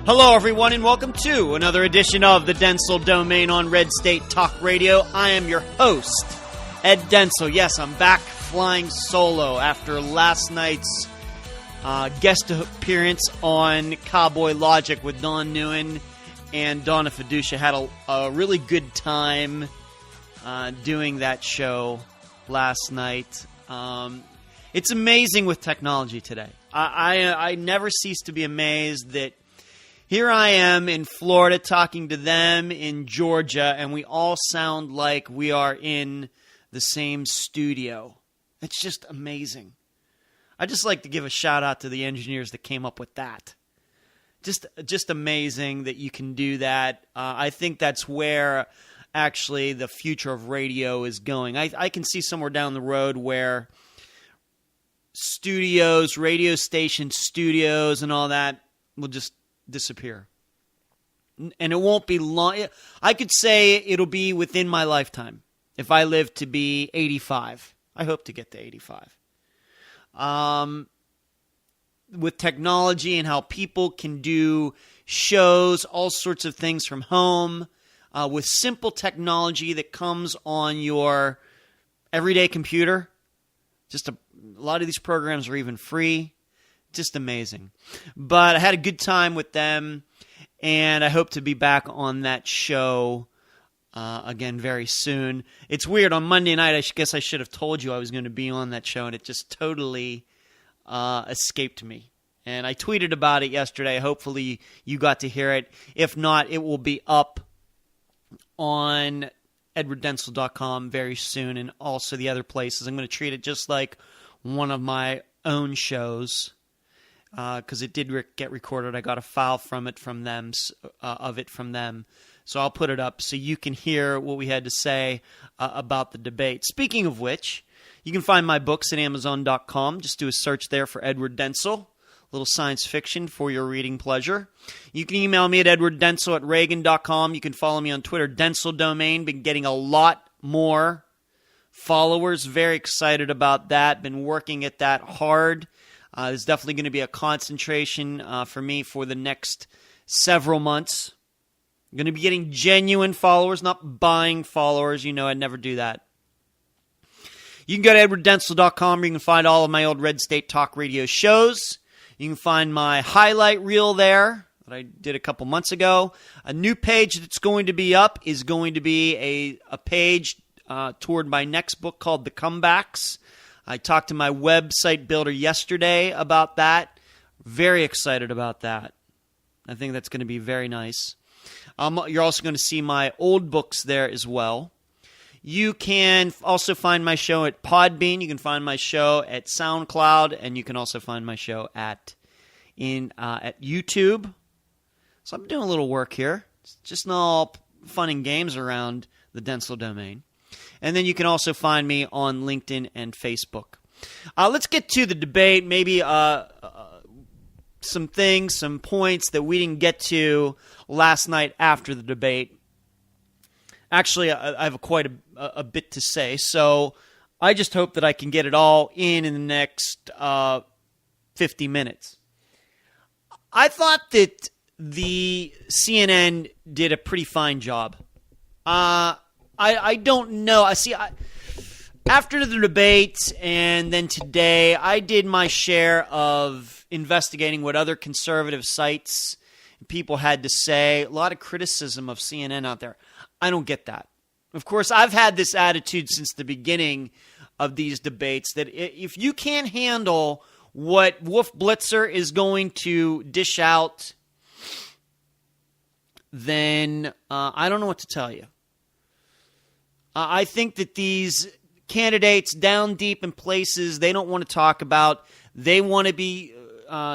Hello, everyone, and welcome to another edition of the Dentzel Domain on Red State Talk Radio. I am your host, Ed Dentzel. Yes, I'm back flying solo after last night's guest appearance on Cowboy Logic with Don Newen and Donna Fiducia. Had a really good time doing that show last night. It's amazing with technology today. I never cease to be amazed that here I am in Florida talking to them in Georgia, and we all sound like we are in the same studio. It's just amazing. I just like to give a shout out to the engineers that came up with that. Just amazing that you can do that. I think that's where actually the future of radio is going. I can see somewhere down the road where studios, radio stations, studios, and all that will just disappear. And it won't be long. I could say it'll be within my lifetime. If I live to be 85. I hope to get to 85. With technology and how people can do shows, all sorts of things from home, with simple technology that comes on your everyday computer. Just a lot of these programs are even free. Just amazing. But I had a good time with them, and I hope to be back on that show again very soon. It's weird. On Monday night, I guess I should have told you I was going to be on that show, and it just totally escaped me. And I tweeted about it yesterday. Hopefully you got to hear it. If not, it will be up on edwarddentzel.com very soon, and also the other places. I'm going to treat it just like one of my own shows. Because it did get recorded. I got a file from them, so I'll put it up so you can hear what we had to say about the debate. Speaking of which, you can find my books at Amazon.com. Just do a search there for Edward Dentzel, a little science fiction for your reading pleasure. You can email me at edwarddentzel@reagan.com. You can follow me on Twitter, Dentzel Domain. Been getting a lot more followers. Very excited about that. Been working at that hard. There's definitely going to be a concentration for me for the next several months. I'm going to be getting genuine followers, not buying followers. You know I'd never do that. You can go to edwarddentzel.com where you can find all of my old Red State Talk Radio shows. You can find my highlight reel there that I did a couple months ago. A new page that's going to be up is going to be a page toward my next book called The Comebacks. I talked to my website builder yesterday about that. Very excited about that. I think that's going to be very nice. You're also going to see my old books there as well. You can also find my show at Podbean. You can find my show at SoundCloud, and you can also find my show at YouTube. So I'm doing a little work here. It's just not all fun and games around the Dentzel Domain. And then you can also find me on LinkedIn and Facebook. Let's get to the debate. Maybe some points that we didn't get to last night after the debate. Actually, I have quite a bit to say. So I just hope that I can get it all in the next 50 minutes. I thought that the CNN did a pretty fine job. I don't know. After the debate and then today, I did my share of investigating what other conservative sites and people had to say. A lot of criticism of CNN out there. I don't get that. Of course, I've had this attitude since the beginning of these debates that if you can't handle what Wolf Blitzer is going to dish out, then I don't know what to tell you. I think that these candidates down deep in places they don't want to talk about, they want to be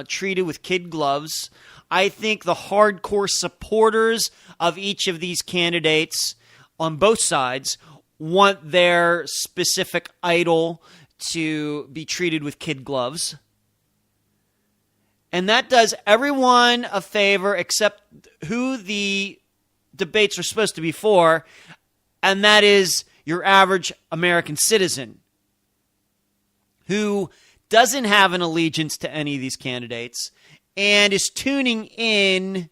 treated with kid gloves. I think the hardcore supporters of each of these candidates on both sides want their specific idol to be treated with kid gloves. And that does everyone a favor except who the debates are supposed to be for, and that is your average American citizen who doesn't have an allegiance to any of these candidates and is tuning in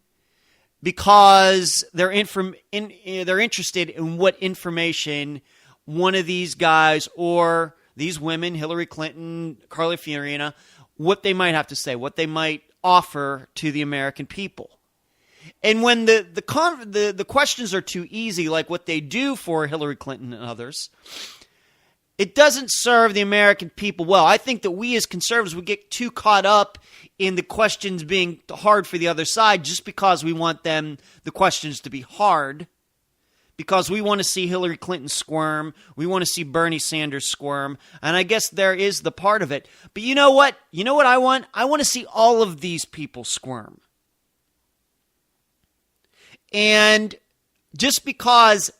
because they're interested in what information one of these guys or these women, Hillary Clinton, Carly Fiorina, what they might have to say, what they might offer to the American people. And when the questions are too easy, like what they do for Hillary Clinton and others, it doesn't serve the American people well. I think that we as conservatives, we get too caught up in the questions being hard for the other side just because we want the questions to be hard, because we want to see Hillary Clinton squirm, we want to see Bernie Sanders squirm, and I guess there is the part of it. But you know what? You know what I want? I want to see all of these people squirm. And just because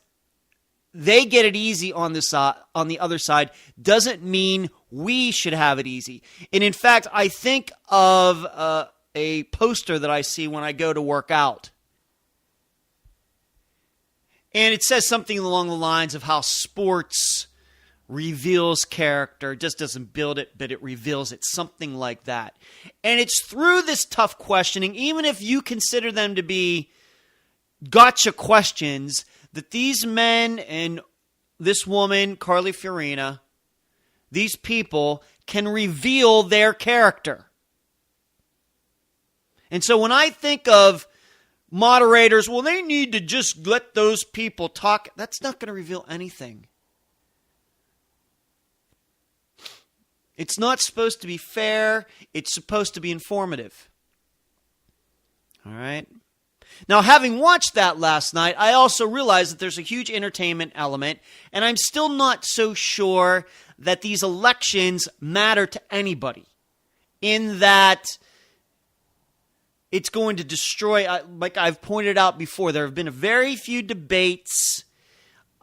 they get it easy on the other side doesn't mean we should have it easy. And in fact, I think of a poster that I see when I go to work out. And it says something along the lines of how sports reveals character. It just doesn't build it, but it reveals it. Something like that. And it's through this tough questioning, even if you consider them to be gotcha questions, that these men and this woman, Carly Fiorina, these people can reveal their character. And so when I think of moderators, well, they need to just let those people talk, that's not going to reveal anything. It's not supposed to be fair. It's supposed to be informative. All right? Now, having watched that last night, I also realized that there's a huge entertainment element, and I'm still not so sure that these elections matter to anybody, in that it's going to destroy, like I've pointed out before, there have been very few debates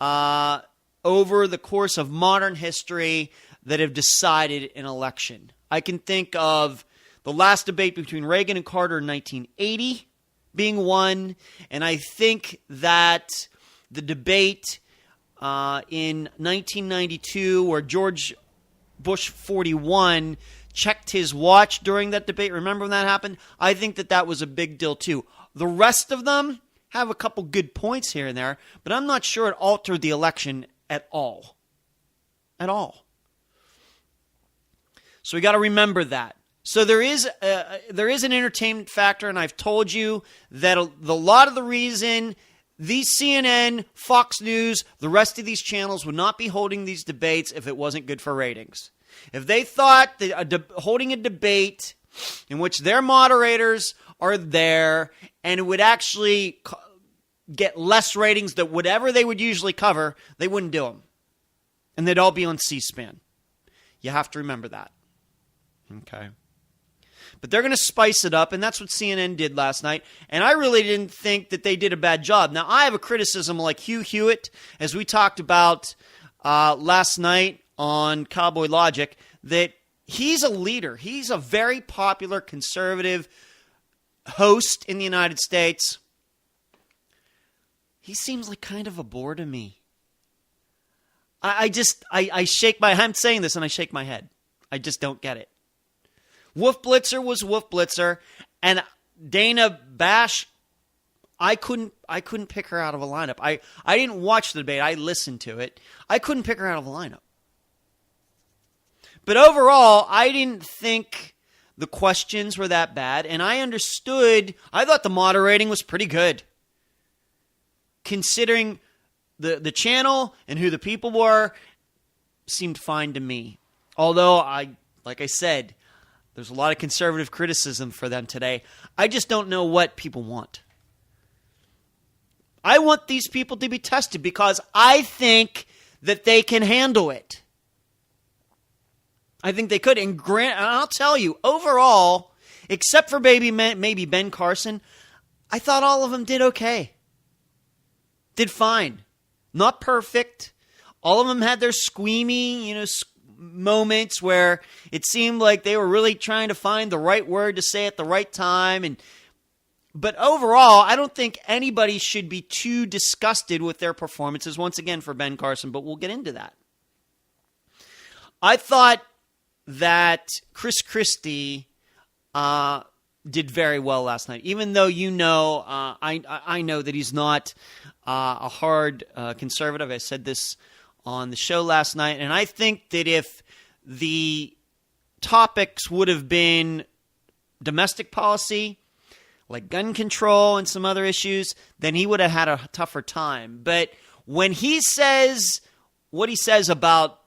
over the course of modern history that have decided an election. I can think of the last debate between Reagan and Carter in 1980, being one, and I think that the debate in 1992 where George Bush 41 checked his watch during that debate, remember when that happened? I think that was a big deal too. The rest of them have a couple good points here and there, but I'm not sure it altered the election at all. At all. So we got to remember that. So there is an entertainment factor, and I've told you that a lot of the reason these CNN, Fox News, the rest of these channels would not be holding these debates if it wasn't good for ratings. If they thought that holding a debate in which their moderators are there and it would actually get less ratings than whatever they would usually cover, they wouldn't do them. And they'd all be on C-SPAN. You have to remember that. Okay. But they're going to spice it up, and that's what CNN did last night. And I really didn't think that they did a bad job. Now, I have a criticism like Hugh Hewitt, as we talked about last night on Cowboy Logic, that he's a leader. He's a very popular conservative host in the United States. He seems like kind of a bore to me. I shake my head. I'm saying this, and I shake my head. I just don't get it. Wolf Blitzer was Wolf Blitzer, and Dana Bash, I couldn't pick her out of a lineup. I didn't watch the debate. I listened to it. I couldn't pick her out of a lineup. But overall, I didn't think the questions were that bad, and I thought the moderating was pretty good. Considering the channel and who the people were, seemed fine to me. Although, like I said, there's a lot of conservative criticism for them today. I just don't know what people want. I want these people to be tested because I think that they can handle it. I think they could. And I'll tell you, overall, except for maybe Ben Carson, I thought all of them did okay. Did fine. Not perfect. All of them had their squeamy, moments where it seemed like they were really trying to find the right word to say at the right time. But overall, I don't think anybody should be too disgusted with their performances, once again, for Ben Carson, but we'll get into that. I thought that Chris Christie did very well last night. Even though I know that he's not a hard conservative. I said this on the show last night, and I think that if the topics would have been domestic policy, like gun control and some other issues, then he would have had a tougher time. But when he says what he says about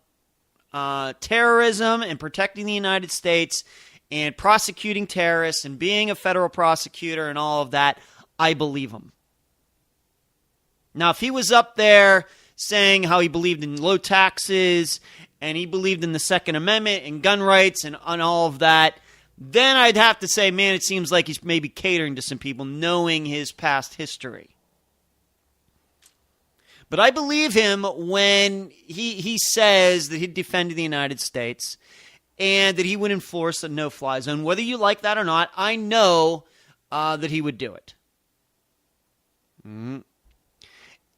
terrorism and protecting the United States and prosecuting terrorists and being a federal prosecutor and all of that, I believe him. Now, if he was up there saying how he believed in low taxes and he believed in the Second Amendment and gun rights and on all of that, then I'd have to say, man, it seems like he's maybe catering to some people knowing his past history. But I believe him when he says that he'd defend the United States and that he would enforce a no-fly zone. Whether you like that or not, I know that he would do it. Mm-hmm.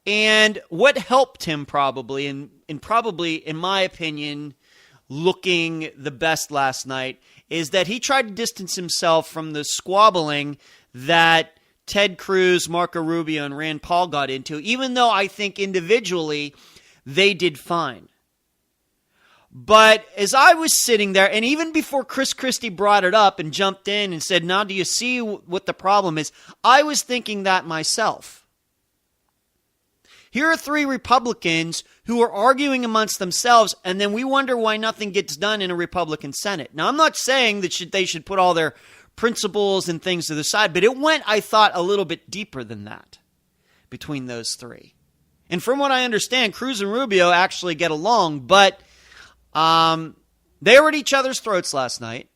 And what helped him probably, and probably, in my opinion, looking the best last night, is that he tried to distance himself from the squabbling that Ted Cruz, Marco Rubio, and Rand Paul got into, even though I think individually they did fine. But as I was sitting there, and even before Chris Christie brought it up and jumped in and said, now do you see what the problem is? I was thinking that myself. Here are three Republicans who are arguing amongst themselves, and then we wonder why nothing gets done in a Republican Senate. Now, I'm not saying that they should put all their principles and things to the side, but it went, I thought, a little bit deeper than that between those three. And from what I understand, Cruz and Rubio actually get along, but they were at each other's throats last night.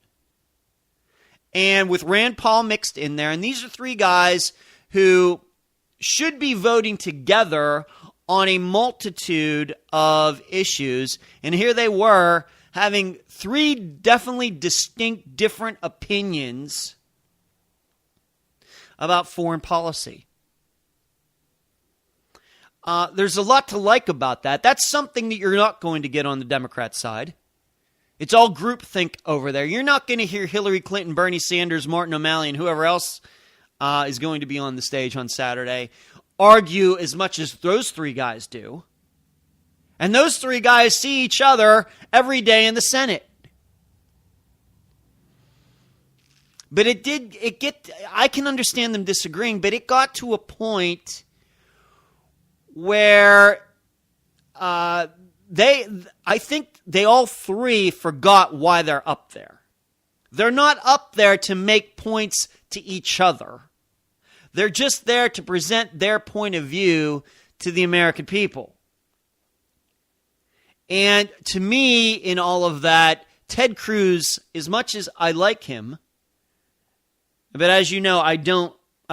And with Rand Paul mixed in there, and these are three guys who should be voting together on a multitude of issues. And here they were having three definitely distinct, different opinions about foreign policy. There's a lot to like about that. That's something that you're not going to get on the Democrat side. It's all groupthink over there. You're not going to hear Hillary Clinton, Bernie Sanders, Martin O'Malley, and whoever else is going to be on the stage on Saturday argue as much as those three guys do. And those three guys see each other every day in the Senate. But I can understand them disagreeing, but it got to a point where I think they all three forgot why they're up there. They're not up there to make points to each other. They're just there to present their point of view to the American people. And to me, in all of that, Ted Cruz, as much as I like him, but as you know, I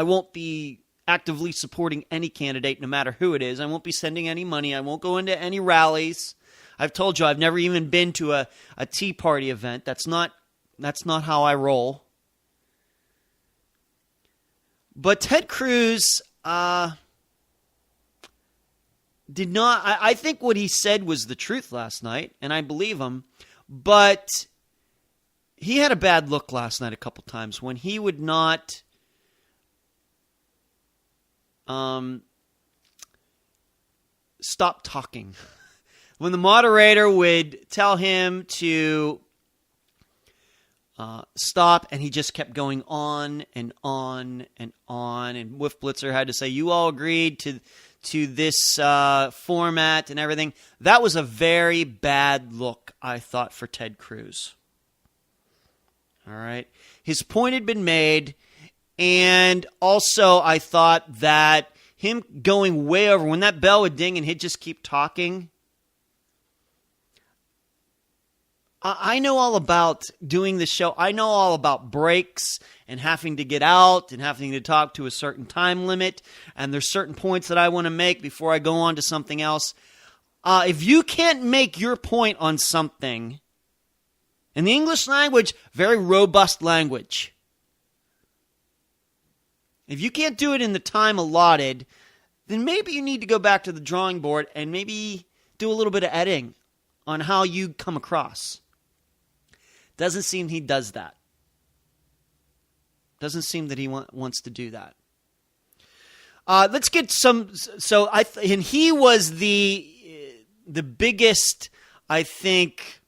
won't be actively supporting any candidate, no matter who it is. I won't be sending any money. I won't go into any rallies. I've told you I've never even been to a Tea Party event. That's not how I roll. But Ted Cruz did not. I think what he said was the truth last night, and I believe him. But he had a bad look last night a couple times when he would not stop talking. When the moderator would tell him to stop, and he just kept going on and on and on. And Wolf Blitzer had to say, you all agreed to this format and everything. That was a very bad look, I thought, for Ted Cruz. All right. His point had been made, and also I thought that him going way over, when that bell would ding and he'd just keep talking, I know all about doing the show. I know all about breaks and having to get out and having to talk to a certain time limit. And there's certain points that I want to make before I go on to something else. If you can't make your point on something, in the English language, very robust language. If you can't do it in the time allotted, then maybe you need to go back to the drawing board and maybe do a little bit of editing on how you come across. Doesn't seem he does that. Doesn't seem that he wants to do that. Let's get some. So and he was the biggest, I think,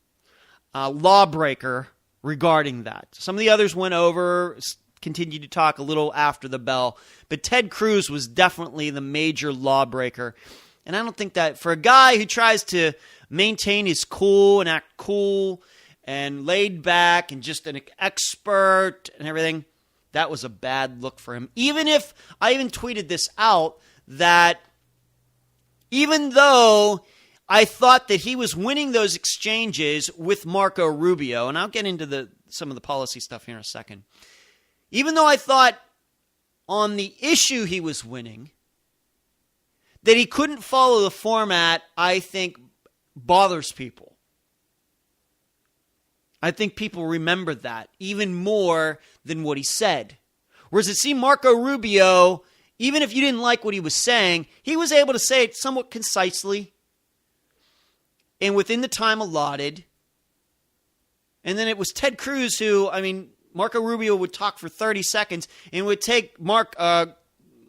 lawbreaker regarding that. Some of the others went over, continued to talk a little after the bell, but Ted Cruz was definitely the major lawbreaker. And I don't think that for a guy who tries to maintain his cool and act cool and laid back and just an expert and everything, that was a bad look for him. Even if, I even tweeted this out, that even though I thought that he was winning those exchanges with Marco Rubio, and I'll get into some of the policy stuff here in a second. Even though I thought on the issue he was winning, that he couldn't follow the format, I think bothers people. I think people remember that even more than what he said. Whereas it seemed Marco Rubio, even if you didn't like what he was saying, he was able to say it somewhat concisely and within the time allotted. And then it was Ted Cruz who, Marco Rubio would talk for 30 seconds and it would take Marco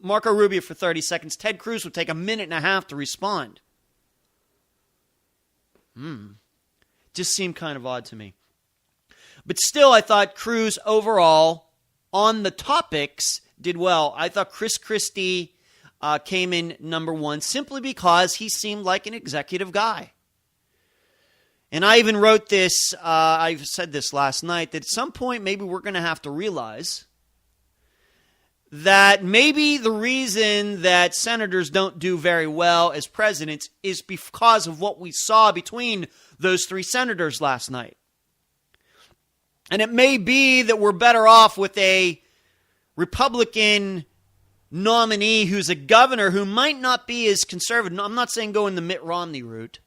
Rubio for 30 seconds. Ted Cruz would take a minute and a half to respond. Just seemed kind of odd to me. But still, I thought Cruz overall, on the topics, did well. I thought Chris Christie came in number one simply because he seemed like an executive guy. And I even wrote this, I said this last night, that at some point maybe we're going to have to realize that maybe the reason that senators don't do very well as presidents is because of what we saw between those three senators last night. And it may be that we're better off with a Republican nominee who's a governor who might not be as conservative. I'm not saying go in the Mitt Romney route,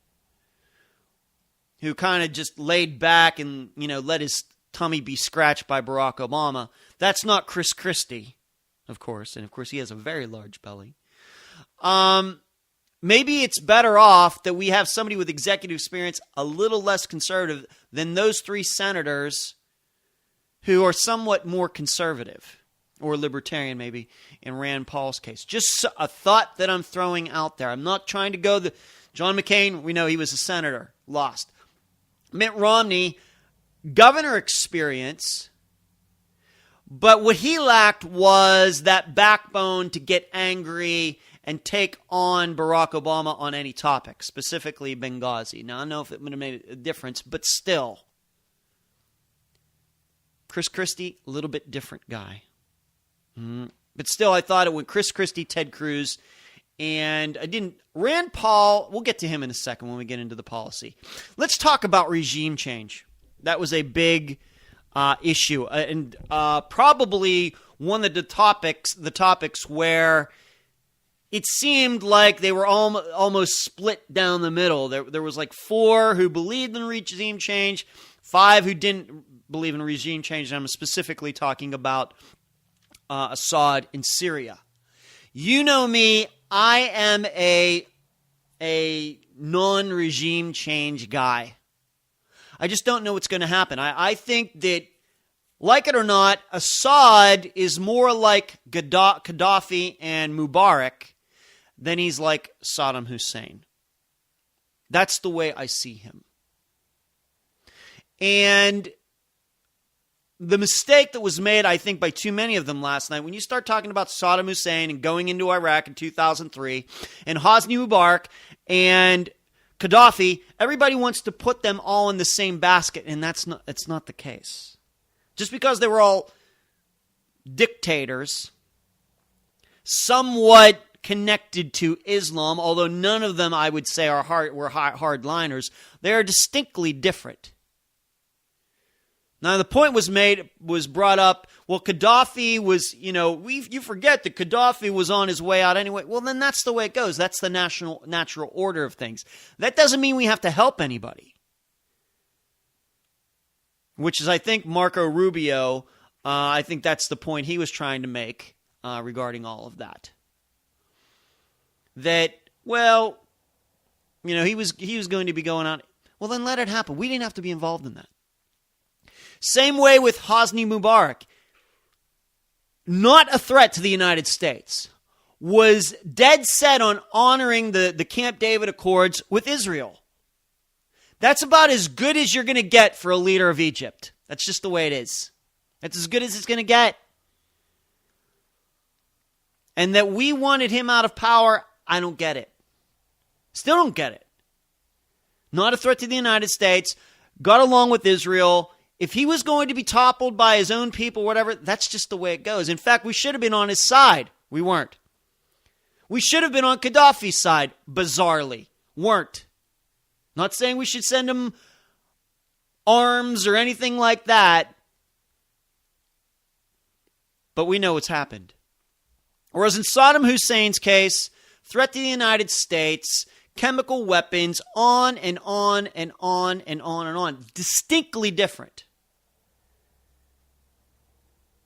who kind of just laid back and, let his tummy be scratched by Barack Obama. That's not Chris Christie, of course. And, of course, he has a very large belly. Maybe it's better off that we have somebody with executive experience a little less conservative than those three senators who are somewhat more conservative or libertarian maybe in Rand Paul's case. Just a thought that I'm throwing out there. I'm not trying to go John McCain, we know he was a senator, lost. Mitt Romney, governor experience, but what he lacked was that backbone to get angry and take on Barack Obama on any topic, specifically Benghazi. Now, I don't know if it would have made a difference, but still. Chris Christie, a little bit different guy. But still, I thought it went Chris Christie, Ted Cruz, and Rand Paul, we'll get to him in a second when we get into the policy. Let's talk about regime change. That was a big issue, and probably one of the topics where it seemed like they were almost split down the middle. There was like 4 who believed in regime change, 5 who didn't believe in regime change. And I'm specifically talking about Assad in Syria. You know me, I am a non-regime change guy. I just don't know what's going to happen. I think that, like it or not, Assad is more like Gaddafi and Mubarak than he's like Saddam Hussein. That's the way I see him. And the mistake that was made, I think, by too many of them last night, when you start talking about Saddam Hussein and going into Iraq in 2003, and Hosni Mubarak and Gaddafi, everybody wants to put them all in the same basket, and that's not the case. Just because they were all dictators, somewhat connected to Islam, although none of them, I would say, were hardliners, they are distinctly different. Now, the point was brought up, well, Gaddafi was, you forget that Gaddafi was on his way out anyway. Well, then that's the way it goes. That's the natural order of things. That doesn't mean we have to help anybody. Which is, I think, Marco Rubio, I think that's the point he was trying to make regarding all of that. That, well, he was going to be going on. Well, then let it happen. We didn't have to be involved in that. Same way with Hosni Mubarak. not a threat to the United States, was dead set on honoring the Camp David Accords with Israel. That's about as good as you're going to get for a leader of Egypt. That's just the way it is. That's as good as it's going to get. And that we wanted him out of power, I don't get it. Still don't get it. Not a threat to the United States. Got along with Israel. If he was going to be toppled by his own people, whatever, that's just the way it goes. In fact, we should have been on his side. We weren't. We should have been on Gaddafi's side, bizarrely. Weren't. Not saying we should send him arms or anything like that. But we know what's happened. Whereas in Saddam Hussein's case, threat to the United States, chemical weapons, on and on and on and on and on. Distinctly different.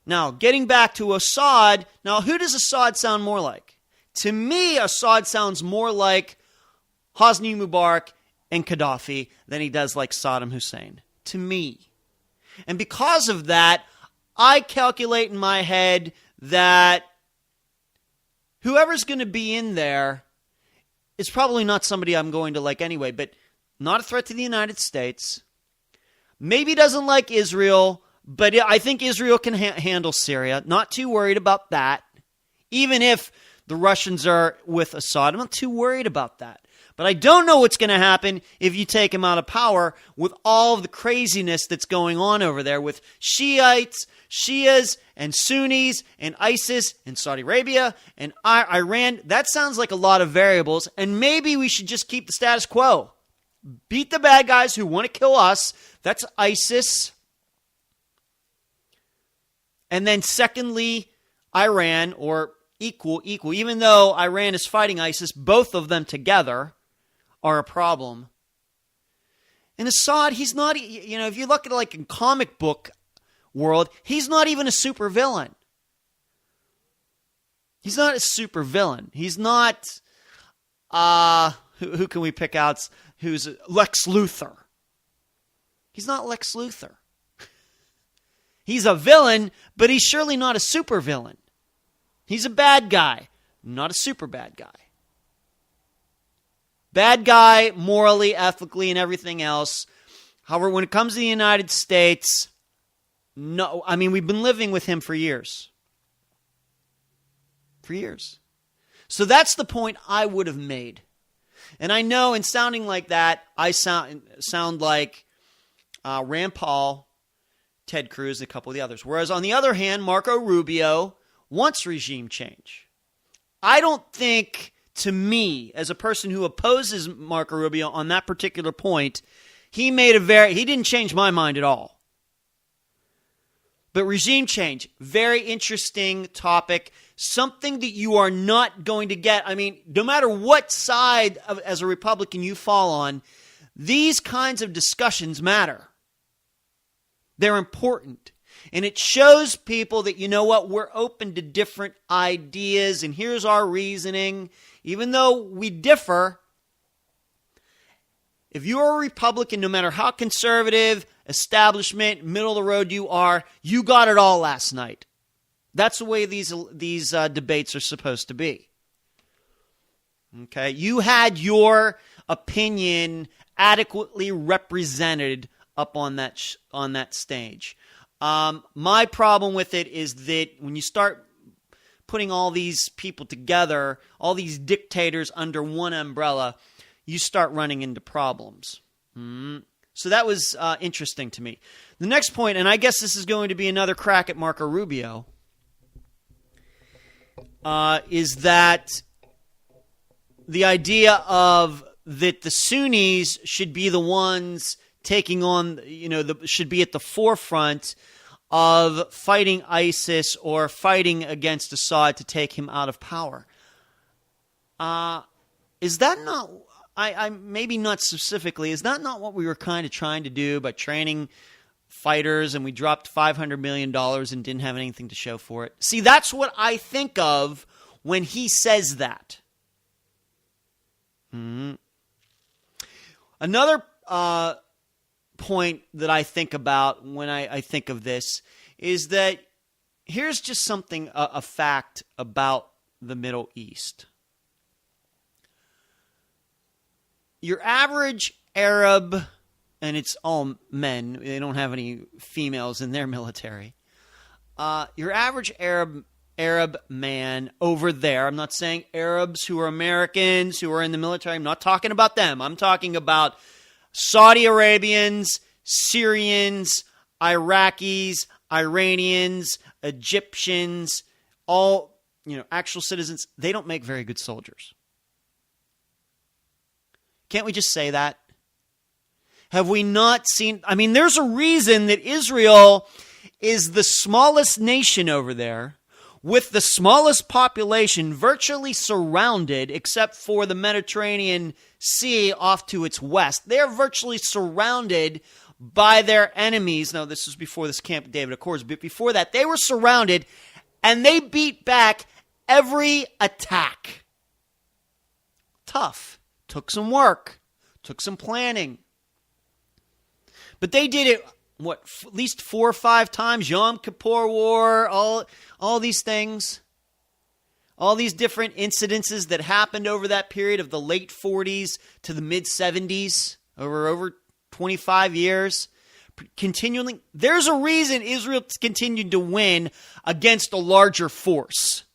Now, getting back to Assad, now who does Assad sound more like? To me, Assad sounds more like Hosni Mubarak and Gaddafi than he does like Saddam Hussein. To me. And because of that, I calculate in my head that whoever's going to be in there is probably not somebody I'm going to like anyway, but not a threat to the United States. Maybe doesn't like Israel, but I think Israel can handle Syria. Not too worried about that. Even if the Russians are with Assad, I'm not too worried about that. But I don't know what's going to happen if you take him out of power with all of the craziness that's going on over there with Shiites, Shias, and Sunnis, and ISIS, and Saudi Arabia, and Iran. That sounds like a lot of variables, and maybe we should just keep the status quo. Beat the bad guys who want to kill us. That's ISIS. And then secondly, Iran, or equal. Even though Iran is fighting ISIS, both of them together are a problem. And Assad, he's not, if you look at it like in comic book world, he's not even a super villain. He's not a super villain. He's not, who can we pick out who's Lex Luthor? He's not Lex Luthor. He's a villain, but he's surely not a super villain. He's a bad guy, not a super bad guy. Bad guy, morally, ethically, and everything else. However, when it comes to the United States, no. I mean, we've been living with him for years. For years. So that's the point I would have made. And I know in sounding like that, I sound like Rand Paul, Ted Cruz, and a couple of the others. Whereas on the other hand, Marco Rubio wants regime change. I don't think, to me, as a person who opposes Marco Rubio on that particular point, he didn't change my mind at all. But regime change, very interesting topic, something that you are not going to get. I mean, no matter what side as a Republican you fall on, these kinds of discussions matter. They're important. And it shows people that, you know what, we're open to different ideas, and here's our reasoning. Even though we differ, if you're a Republican, no matter how conservative, establishment, middle of the road you are, you got it all last night. That's the way these debates are supposed to be. Okay? You had your opinion adequately represented up on that stage. My problem with it is that when you start putting all these people together, all these dictators under one umbrella, you start running into problems. So that was interesting to me. The next point, and I guess this is going to be another crack at Marco Rubio, is that the idea of that the Sunnis should be the ones taking on, should be at the forefront of fighting ISIS or fighting against Assad to take him out of power. Is that not, I maybe not specifically, is that not what we were kind of trying to do by training fighters and we dropped $500 million and didn't have anything to show for it? See, that's what I think of when he says that. Another point that I think about when I think of this is that here's just something, a fact about the Middle East. Your average Arab, and it's all men, they don't have any females in their military. Your average Arab man over there, I'm not saying Arabs who are Americans who are in the military, I'm not talking about them. I'm talking about Saudi Arabians, Syrians, Iraqis, Iranians, Egyptians, all, actual citizens. They don't make very good soldiers. Can't we just say that? Have we not seen? I mean, there's a reason that Israel is the smallest nation over there, with the smallest population, virtually surrounded, except for the Mediterranean Sea off to its west. They're virtually surrounded by their enemies. Now, this was before this Camp David Accords, but before that, they were surrounded, and they beat back every attack. Tough. Took some work. Took some planning. But they did it, at least 4 or 5 times. Yom Kippur War, all these things. All these different incidences that happened over that period of the late 40s to the mid 70s, over 25 years. Continually, there's a reason Israel continued to win against a larger force.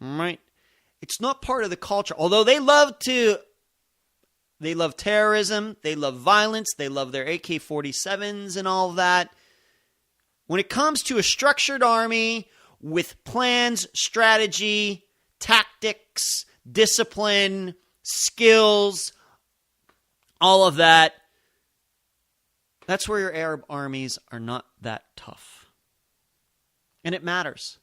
All right? It's not part of the culture. Although they love terrorism, they love violence, they love their AK-47s and all of that. When it comes to a structured army with plans, strategy, tactics, discipline, skills, all of that, that's where your Arab armies are not that tough. And it matters.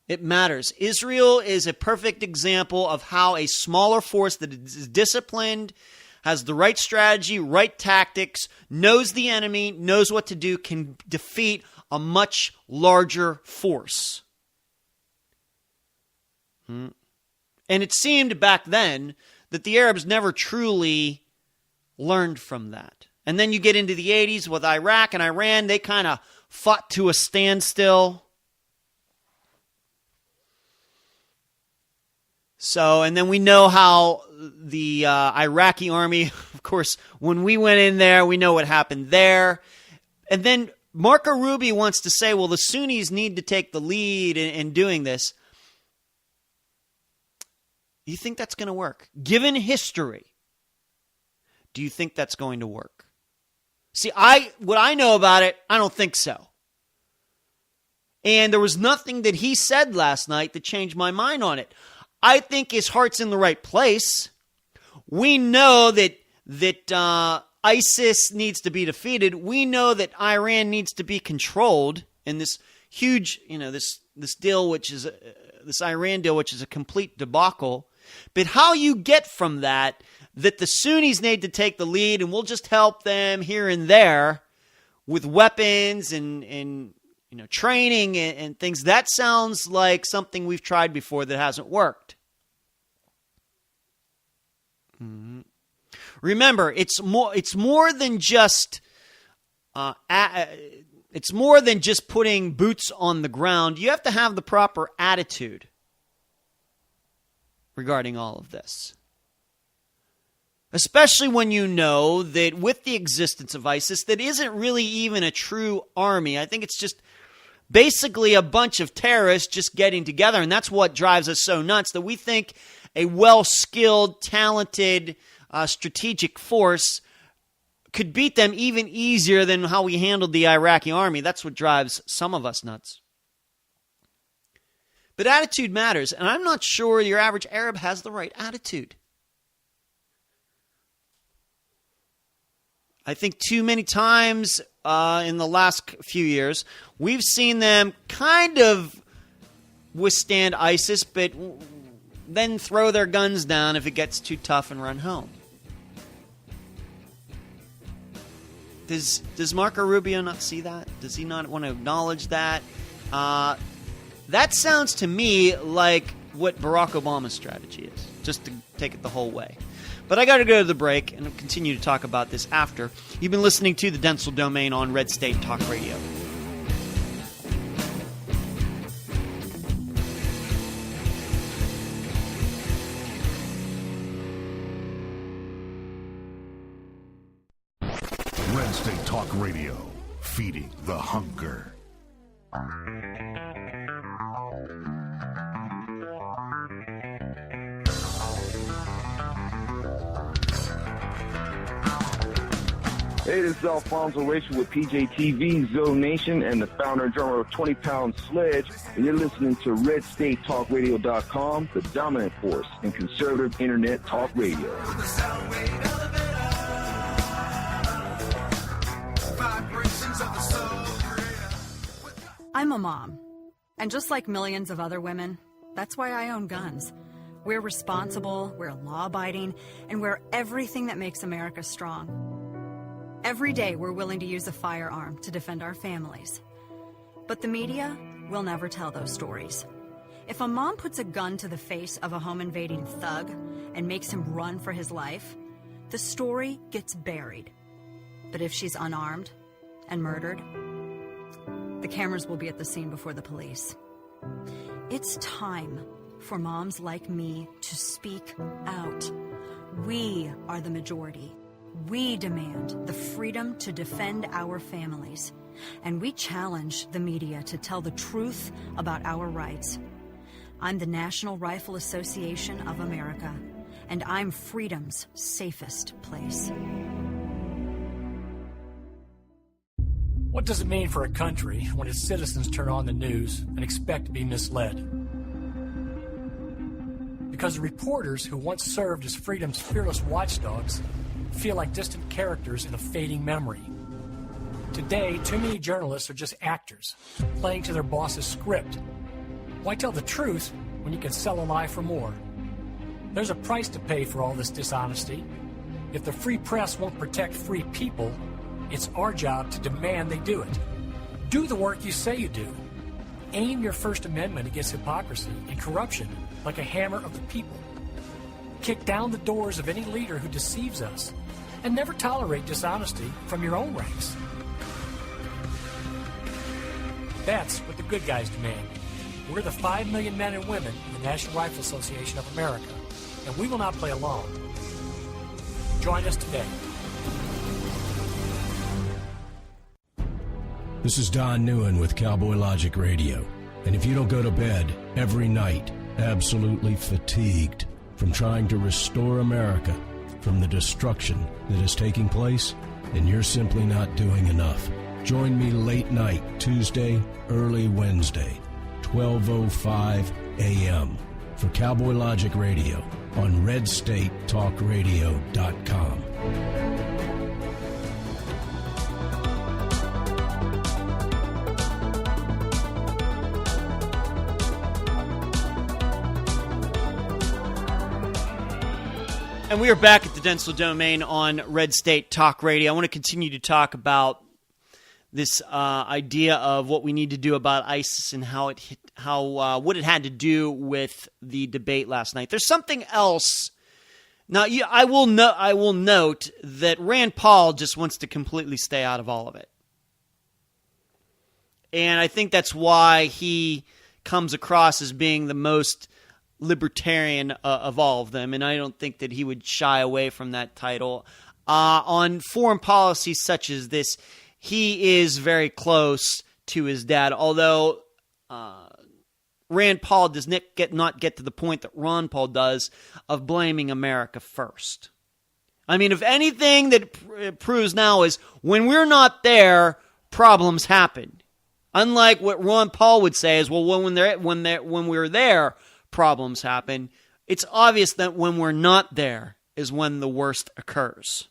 It matters. Israel is a perfect example of how a smaller force that is disciplined, has the right strategy, right tactics, knows the enemy, knows what to do, can defeat a much larger force. And it seemed back then that the Arabs never truly learned from that. And then you get into the 80s with Iraq and Iran, they kind of fought to a standstill. So, and then we know how the Iraqi army, of course, when we went in there, we know what happened there. And then Marco Rubio wants to say, well, the Sunnis need to take the lead in doing this. Do you think that's going to work? Given history, do you think that's going to work? See, what I know about it, I don't think so. And there was nothing that he said last night that changed my mind on it. I think his heart's in the right place. We know that ISIS needs to be defeated. We know that Iran needs to be controlled in this huge, this deal, which is this Iran deal, which is a complete debacle. But how you get from that the Sunnis need to take the lead, and we'll just help them here and there with weapons and training and things. That sounds like something we've tried before that hasn't worked. Mm-hmm. Remember, it's more than just putting boots on the ground. You have to have the proper attitude regarding all of this. Especially when you know that with the existence of ISIS, that isn't really even a true army. I think it's just basically a bunch of terrorists just getting together. And that's what drives us so nuts, that we think a well-skilled, talented, strategic force could beat them even easier than how we handled the Iraqi army. That's what drives some of us nuts. But attitude matters. And I'm not sure your average Arab has the right attitude. I think too many times in the last few years, we've seen them kind of withstand ISIS, but then throw their guns down if it gets too tough and run home. Does Marco Rubio not see that? Does he not want to acknowledge that? That sounds to me like what Barack Obama's strategy is, just to take it the whole way. But I got to go to the break, and I'll continue to talk about this after. You've been listening to the Dentzel Domain on Red State Talk Radio. Red State Talk Radio, feeding the hunger. Hey, this is Alfonso Rachel with PJTV, Zo Nation, and the founder and drummer of 20 Pound Sledge, and you're listening to RedStateTalkRadio.com, the dominant force in conservative internet talk radio. I'm a mom, and just like millions of other women, that's why I own guns. We're responsible, we're law-abiding, and we're everything that makes America strong. Every day we're willing to use a firearm to defend our families. But the media will never tell those stories. If a mom puts a gun to the face of a home-invading thug and makes him run for his life, the story gets buried. But if she's unarmed and murdered, the cameras will be at the scene before the police. It's time for moms like me to speak out. We are the majority. We demand the freedom to defend our families. And we challenge the media to tell the truth about our rights. I'm the National Rifle Association of America, and I'm freedom's safest place. What does it mean for a country when its citizens turn on the news and expect to be misled? Because the reporters who once served as freedom's fearless watchdogs feel like distant characters in a fading memory. Today, too many journalists are just actors, playing to their boss's script. Why tell the truth when you can sell a lie for more? There's a price to pay for all this dishonesty. If the free press won't protect free people, it's our job to demand they do it. Do the work you say you do. Aim your First Amendment against hypocrisy and corruption like a hammer of the people. Kick down the doors of any leader who deceives us, and never tolerate dishonesty from your own ranks. That's what the good guys demand. We're the 5 million men and women in the National Rifle Association of America, and we will not play along. Join us today. This is Don Newen with Cowboy Logic Radio. And if you don't go to bed every night absolutely fatigued from trying to restore America from the destruction that is taking place, then you're simply not doing enough. Join me late night Tuesday, early Wednesday, 12:05 a.m. for Cowboy Logic Radio on RedStateTalkRadio.com. And we are back at the Dentzel Domain on Red State Talk Radio. I want to continue to talk about this idea of what we need to do about ISIS and what it had to do with the debate last night. There's something else. Now, I will note that Rand Paul just wants to completely stay out of all of it. And I think that's why he comes across as being the most libertarian of all of them, and I don't think that he would shy away from that title. On foreign policy such as this, he is very close to his dad, although Rand Paul does not get to the point that Ron Paul does of blaming America first. I mean, if anything that it proves now is when we're not there, problems happen. Unlike what Ron Paul would say is, well, when we're there, problems happen. It's obvious that when we're not there is when the worst occurs.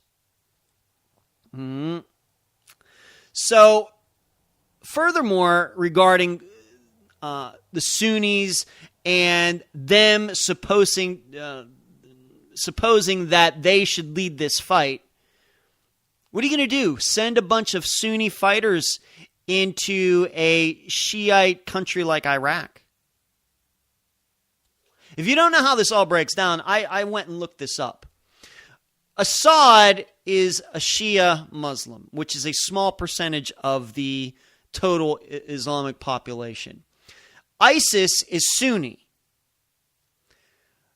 So, furthermore, regarding the Sunnis and them supposing that they should lead this fight, what are you going to do? Send a bunch of Sunni fighters into a Shiite country like Iraq? If you don't know how this all breaks down, I went and looked this up. Assad is a Shia Muslim, which is a small percentage of the total Islamic population. ISIS is Sunni.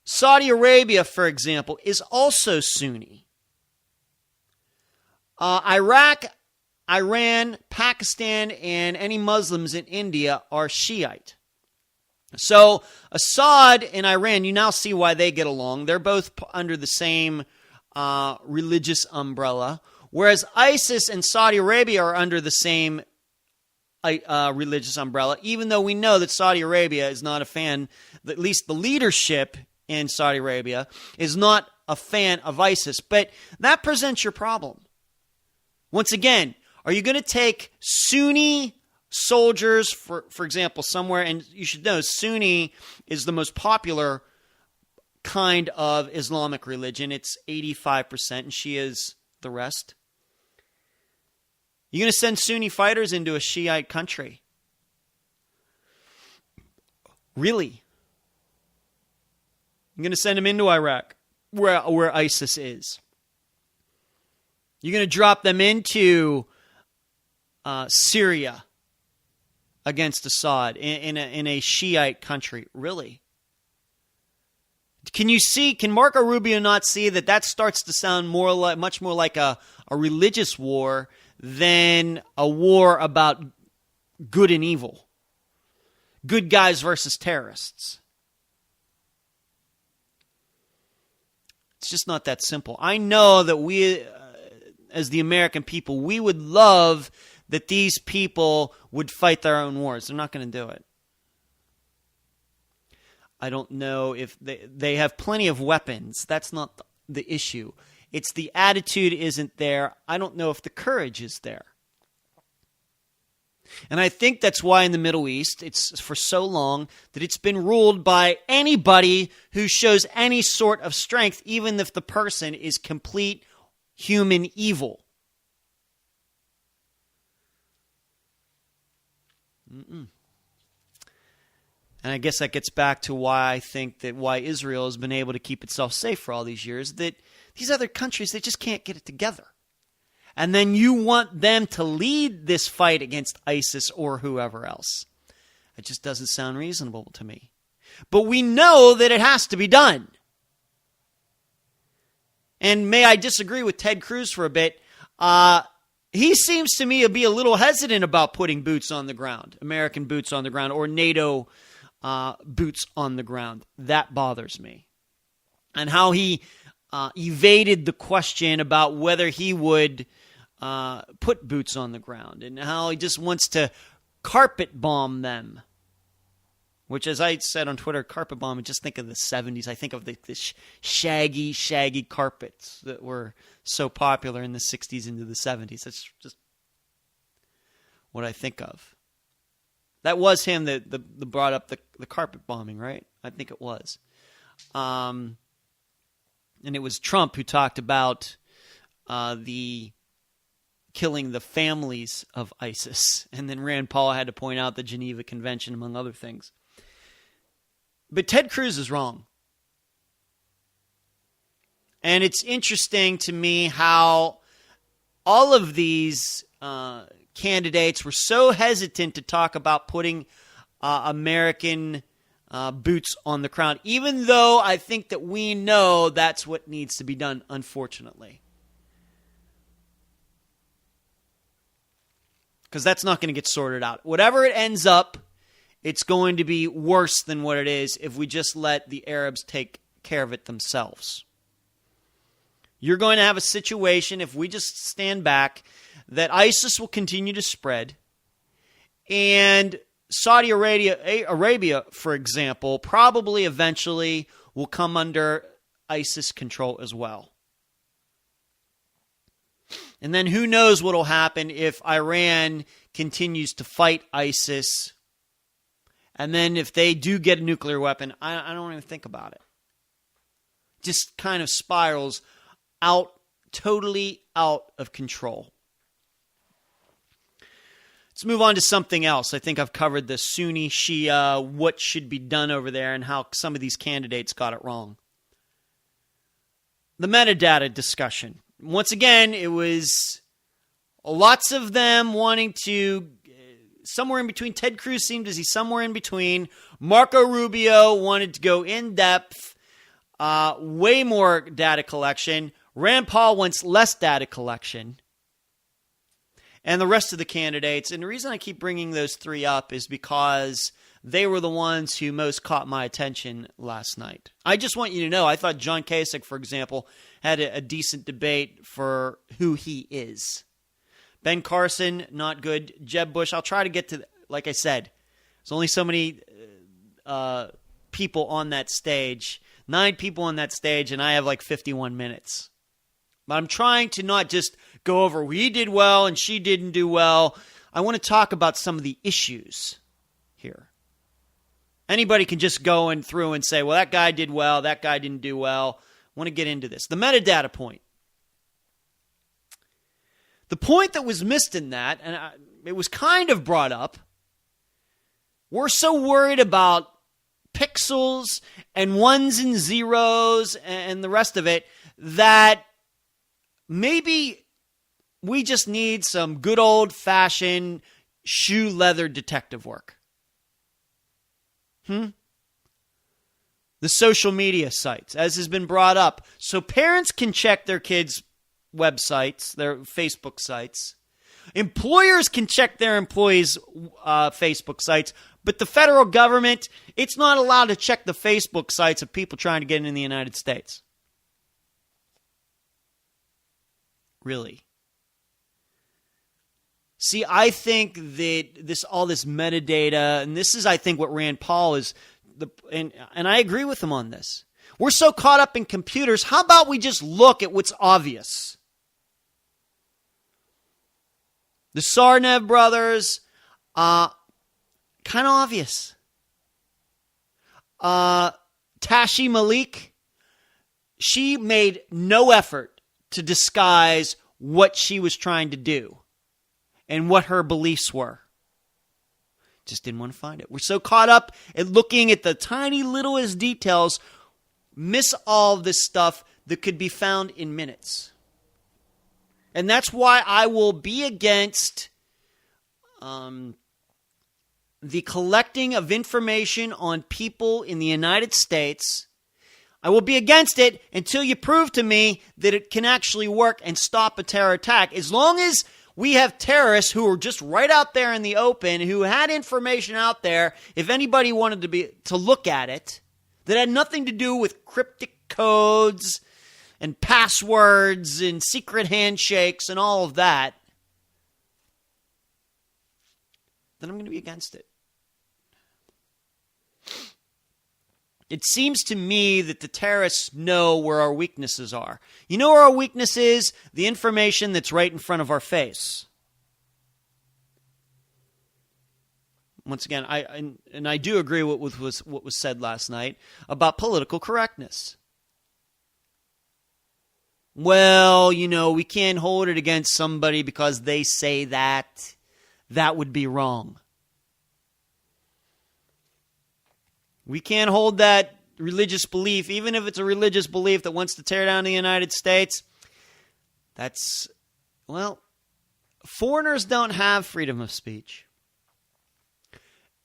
Saudi Arabia, for example, is also Sunni. Iraq, Iran, Pakistan, and any Muslims in India are Shiite. So Assad and Iran, you now see why they get along. They're both under the same religious umbrella, whereas ISIS and Saudi Arabia are under the same religious umbrella, even though we know that Saudi Arabia is not a fan, at least the leadership in Saudi Arabia is not a fan of ISIS. But that presents your problem. Once again, are you going to take Sunni soldiers, for example, somewhere, and you should know Sunni is the most popular kind of Islamic religion. It's 85%, and Shia is the rest. You're going to send Sunni fighters into a Shiite country? Really? You're going to send them into Iraq, where ISIS is? You're going to drop them into Syria against Assad in a Shiite country? Really? Can Marco Rubio not see that starts to sound much more like a religious war than a war about good and evil? Good guys versus terrorists. It's just not that simple. I know that we, as the American people, we would love that these people would fight their own wars. They're not going to do it. I don't know if they have plenty of weapons. That's not the issue. It's the attitude isn't there. I don't know if the courage is there. And I think that's why in the Middle East, it's for so long that it's been ruled by anybody who shows any sort of strength, even if the person is complete human evil. And I guess that gets back to why I think that why Israel has been able to keep itself safe for all these years, that these other countries, they just can't get it together. And then you want them to lead this fight against ISIS or whoever else. It just doesn't sound reasonable to me. But we know that it has to be done. And may I disagree with Ted Cruz for a bit? He seems to me to be a little hesitant about putting boots on the ground, American boots on the ground, or NATO boots on the ground. That bothers me. And how he evaded the question about whether he would put boots on the ground, and how he just wants to carpet bomb them. Which, as I said on Twitter, carpet bomb, I just think of the 70s. I think of the shaggy carpets that were so popular in the 60s into the 70s. That's just what I think of. That was him that brought up the carpet bombing, right? I think it was. And it was Trump who talked about the killing the families of ISIS. And then Rand Paul had to point out the Geneva Convention, among other things. But Ted Cruz is wrong. And it's interesting to me how all of these candidates were so hesitant to talk about putting American boots on the ground, even though I think that we know that's what needs to be done, unfortunately. Because that's not going to get sorted out. Whatever it ends up, it's going to be worse than what it is if we just let the Arabs take care of it themselves. You're going to have a situation, if we just stand back, that ISIS will continue to spread, and Saudi Arabia, for example, probably eventually will come under ISIS control as well. And then who knows what will happen if Iran continues to fight ISIS. And then if they do get a nuclear weapon, I don't even think about it. Just kind of spirals totally out of control. Let's move on to something else. I think I've covered the Sunni, Shia, what should be done over there, and how some of these candidates got it wrong. The metadata discussion. Once again, it was lots of them wanting to, somewhere in between. Ted Cruz seemed to be somewhere in between. Marco Rubio wanted to go in depth, way more data collection. Rand Paul wants less data collection. And the rest of the candidates, and the reason I keep bringing those three up is because they were the ones who most caught my attention last night. I just want you to know, I thought John Kasich, for example, had a decent debate for who he is. Ben Carson, not good. Jeb Bush, I'll try to get to, like I said, there's only so many people on that stage. 9 people on that stage, and I have like 51 minutes. But I'm trying to not just go over, he did well and she didn't do well. I want to talk about some of the issues here. Anybody can just go in through and say, well, that guy did well, that guy didn't do well. I want to get into this. The metadata point. The point that was missed in that, and it was kind of brought up, we're so worried about pixels and ones and zeros and the rest of it that maybe we just need some good old-fashioned shoe leather detective work. The social media sites, as has been brought up. So parents can check their kids' websites, their Facebook sites. Employers can check their employees' Facebook sites. But the federal government, it's not allowed to check the Facebook sites of people trying to get into the United States. Really. See, I think that all this metadata, and this is, I think, what Rand Paul is, and I agree with him on this. We're so caught up in computers, how about we just look at what's obvious? The Tsarnaev brothers, kind of obvious. Tashi Malik, she made no effort to disguise what she was trying to do and what her beliefs were. Just didn't want to find it. We're so caught up at looking at the tiny littlest details, miss all of this stuff that could be found in minutes. And that's why I will be against the collecting of information on people in the United States. I will be against it until you prove to me that it can actually work and stop a terror attack. As long as we have terrorists who are just right out there in the open, who had information out there, if anybody wanted to look at it, that had nothing to do with cryptic codes and passwords and secret handshakes and all of that, then I'm going to be against it. It seems to me that the terrorists know where our weaknesses are. You know where our weakness is? The information that's right in front of our face. Once again, I do agree with what was said last night about political correctness. Well, we can't hold it against somebody because they say that. That would be wrong. We can't hold that religious belief, even if it's a religious belief that wants to tear down the United States. Foreigners don't have freedom of speech.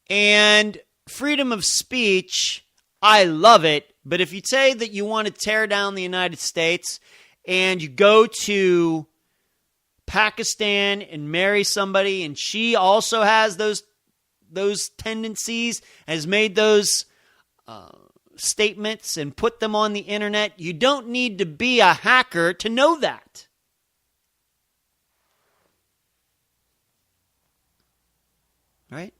And freedom of speech, I love it, but if you say that you want to tear down the United States and you go to Pakistan and marry somebody and she also has those tendencies, has made those statements and put them on the internet, you don't need to be a hacker to know that. Right?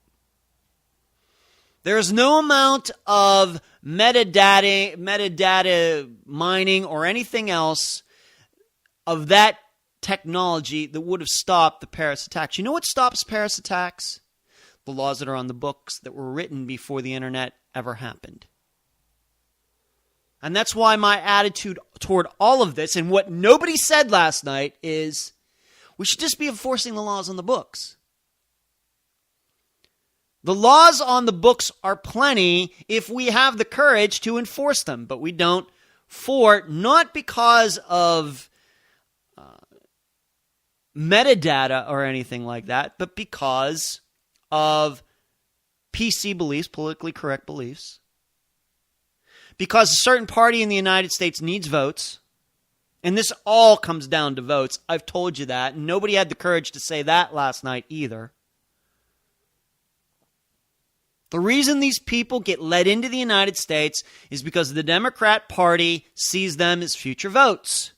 There's no amount of metadata mining or anything else of that technology that would have stopped the Paris attacks. You know what stops Paris attacks? The laws that are on the books that were written before the internet ever happened. And that's why my attitude toward all of this, and what nobody said last night, is we should just be enforcing the laws on the books. The laws on the books are plenty if we have the courage to enforce them, but we don't, not because of metadata or anything like that, but because of PC beliefs, politically correct beliefs. Because a certain party in the United States needs votes, and this all comes down to votes. I've told you that, and nobody had the courage to say that last night either. The reason these people get let into the United States is because the Democrat Party sees them as future votes.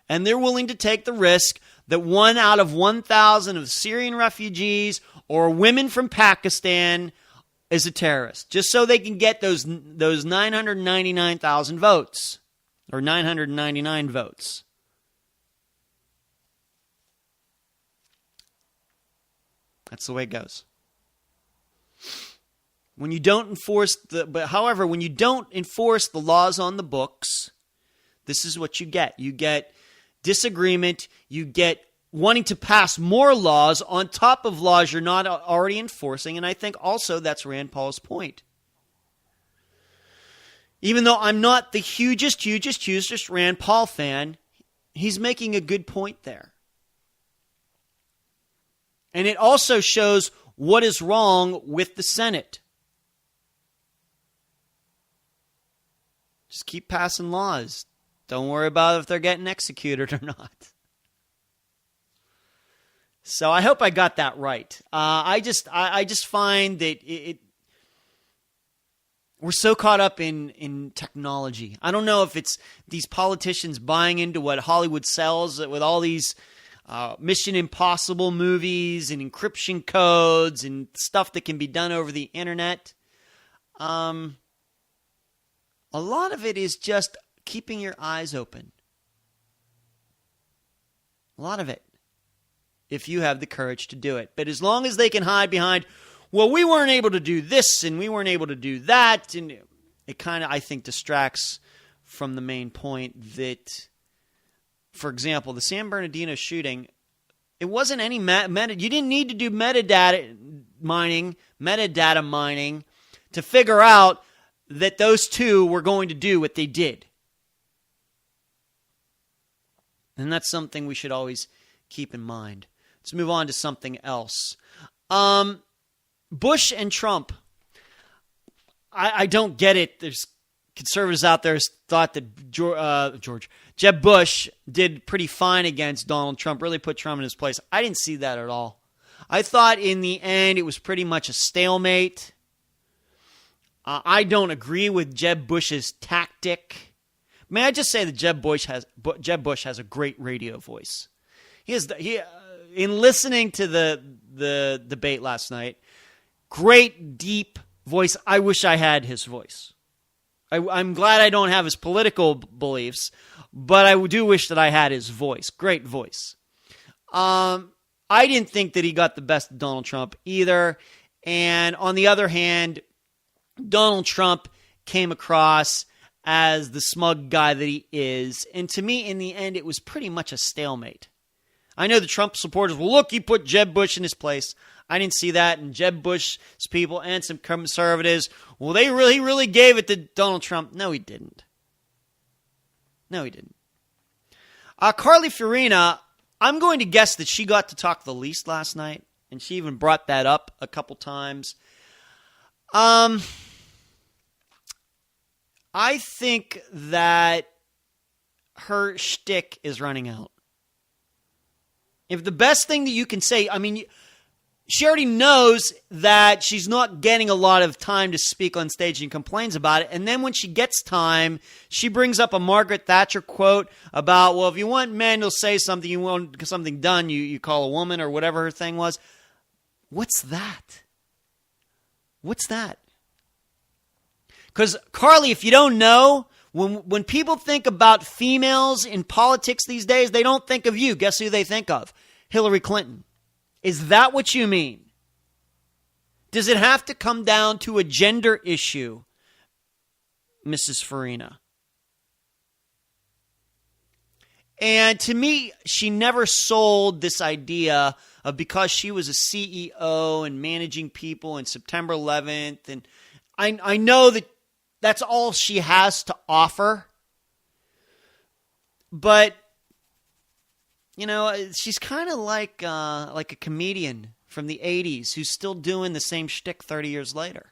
And they're willing to take the risk that 1 out of 1,000 of Syrian refugees or women from Pakistan is a terrorist, just so they can get those 999,000 votes, or 999 votes. That's the way it goes. When you don't enforce when you don't enforce the laws on the books, this is what you get. You get disagreement. You get wanting to pass more laws on top of laws you're not already enforcing. And I think also that's Rand Paul's point. Even though I'm not the hugest Rand Paul fan, he's making a good point there. And it also shows what is wrong with the Senate. Just keep passing laws. Don't worry about if they're getting executed or not. So I hope I got that right. I just find that we're so caught up in technology. I don't know if it's these politicians buying into what Hollywood sells with all these Mission Impossible movies and encryption codes and stuff that can be done over the internet. A lot of it is just keeping your eyes open. A lot of it. If you have the courage to do it. But as long as they can hide behind, well, we weren't able to do this and we weren't able to do that, and it kind of, I think, distracts from the main point that, for example, the San Bernardino shooting, it wasn't any you didn't need to do metadata mining to figure out that those two were going to do what they did. And that's something we should always keep in mind. Let's move on to something else. Bush and Trump. I don't get it. There's conservatives out there who thought that Jeb Bush did pretty fine against Donald Trump, really put Trump in his place. I didn't see that at all. I thought in the end it was pretty much a stalemate. I don't agree with Jeb Bush's tactic. May I just say that Jeb Bush has a great radio voice. In listening to the debate last night, great deep voice. I wish I had his voice. I'm glad I don't have his political beliefs, but I do wish that I had his voice. Great voice. I didn't think that he got the best of Donald Trump either. And on the other hand, Donald Trump came across as the smug guy that he is. And to me, in the end, it was pretty much a stalemate. I know the Trump supporters, well, look, he put Jeb Bush in his place. I didn't see that. And Jeb Bush's people and some conservatives, well, he really gave it to Donald Trump. No, he didn't. Carly Fiorina, I'm going to guess that she got to talk the least last night. And she even brought that up a couple times. I think that her shtick is running out. If the best thing that you can say, I mean, she already knows that she's not getting a lot of time to speak on stage and complains about it. And then when she gets time, she brings up a Margaret Thatcher quote about, well, if you want men to say something, you want something done, you call a woman or whatever her thing was. What's that? Because, Carly, if you don't know, when people think about females in politics these days, they don't think of you. Guess who they think of? Hillary Clinton. Is that what you mean? Does it have to come down to a gender issue, Mrs. Farina? And to me, she never sold this idea of because she was a CEO and managing people in September 11th. And I know that that's all she has to offer. But, you know, she's kind of like a comedian from the 80s who's still doing the same shtick 30 years later.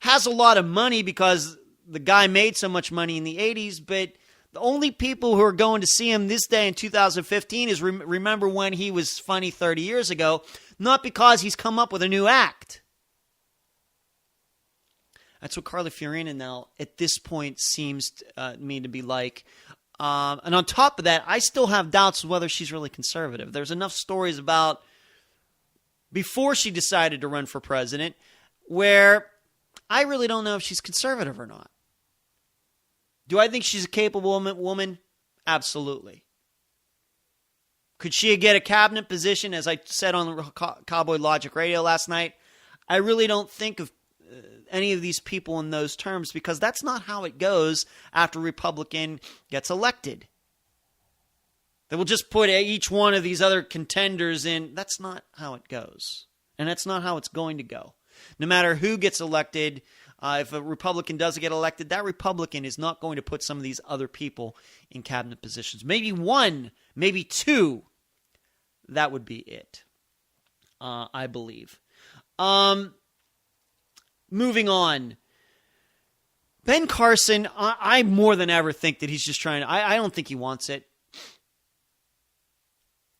Has a lot of money because the guy made so much money in the 80s, but the only people who are going to see him this day in 2015 is remember when he was funny 30 years ago, not because he's come up with a new act. That's what Carly Fiorina now, at this point, seems to me to be like. And on top of that, I still have doubts whether she's really conservative. There's enough stories about before she decided to run for president where I really don't know if she's conservative or not. Do I think she's a capable woman? Absolutely. Could she get a cabinet position, as I said on the Cowboy Logic Radio last night? I really don't think of any of these people in those terms because that's not how it goes after a Republican gets elected. They will just put each one of these other contenders in. That's not how it goes. And that's not how it's going to go. No matter who gets elected, if a Republican does get elected, that Republican is not going to put some of these other people in cabinet positions. Maybe one, maybe two. That would be it, I believe. Moving on. Ben Carson, I more than ever think that he's just trying to... I don't think he wants it.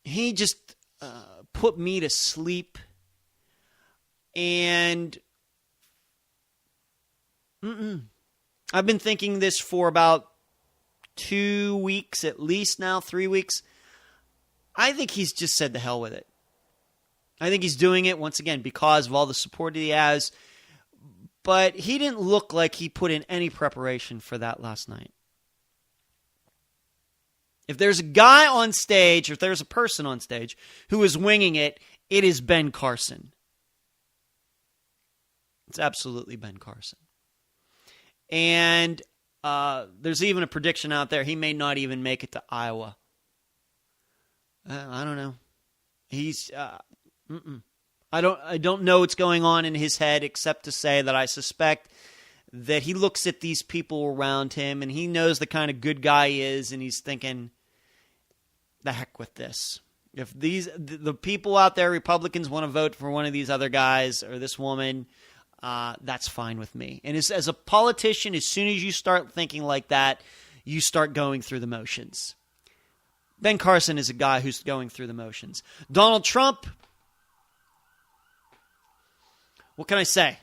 He just put me to sleep. And... I've been thinking this for about 2 weeks, at least now, 3 weeks. I think he's just said the hell with it. I think he's doing it, once again, because of all the support he has. But he didn't look like he put in any preparation for that last night. If there's a guy on stage, or if there's a person on stage who is winging it, it is Ben Carson. It's absolutely Ben Carson. And there's even a prediction out there. He may not even make it to Iowa. I don't know. He's I don't know what's going on in his head, except to say that I suspect that he looks at these people around him and he knows the kind of good guy he is, and he's thinking, the heck with this. If the people out there, Republicans, want to vote for one of these other guys or this woman, that's fine with me. And as a politician, as soon as you start thinking like that, you start going through the motions. Ben Carson is a guy who's going through the motions. Donald Trump, what can I say?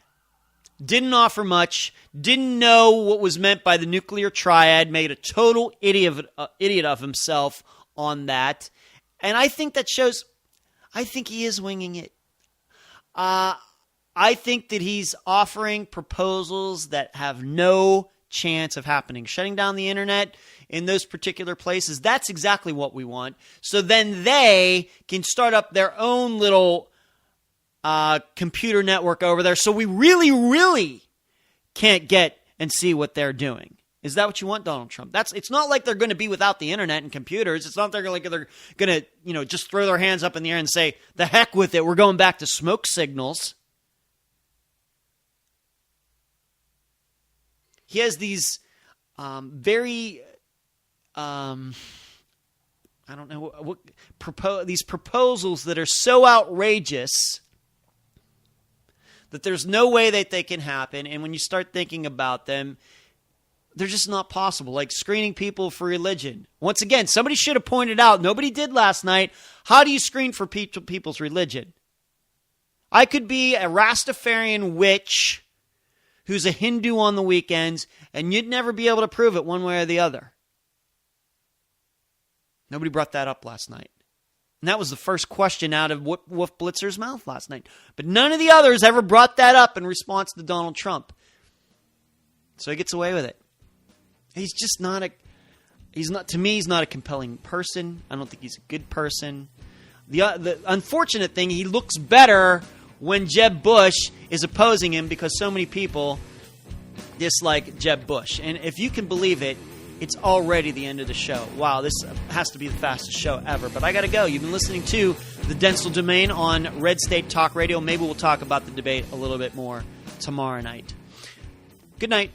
Didn't offer much, didn't know what was meant by the nuclear triad, made a total idiot of himself on that. And I think that shows, I think he is winging it. I think that he's offering proposals that have no chance of happening. Shutting down the internet in those particular places, that's exactly what we want. So then they can start up their own little computer network over there, so we really, really can't get and see what they're doing. Is that what you want, Donald Trump? It's not like they're going to be without the internet and computers. It's not like they're going to, just throw their hands up in the air and say, the heck with it, we're going back to smoke signals. He has these very, these proposals that are so outrageous that there's no way that they can happen. And when you start thinking about them, they're just not possible. Like screening people for religion. Once again, somebody should have pointed out, nobody did last night, how do you screen for people's religion? I could be a Rastafarian witch who's a Hindu on the weekends, and you'd never be able to prove it one way or the other. Nobody brought that up last night. And that was the first question out of Wolf Blitzer's mouth last night. But none of the others ever brought that up in response to Donald Trump. So he gets away with it. He's just not to me, he's not a compelling person. I don't think he's a good person. The unfortunate thing, he looks better when Jeb Bush is opposing him because so many people dislike Jeb Bush. And if you can believe it, It's already the end of the show. Wow, this has to be the fastest show ever. But I got to go. You've been listening to the Dentzel Domain on Red State Talk Radio. Maybe we'll talk about the debate a little bit more tomorrow night. Good night.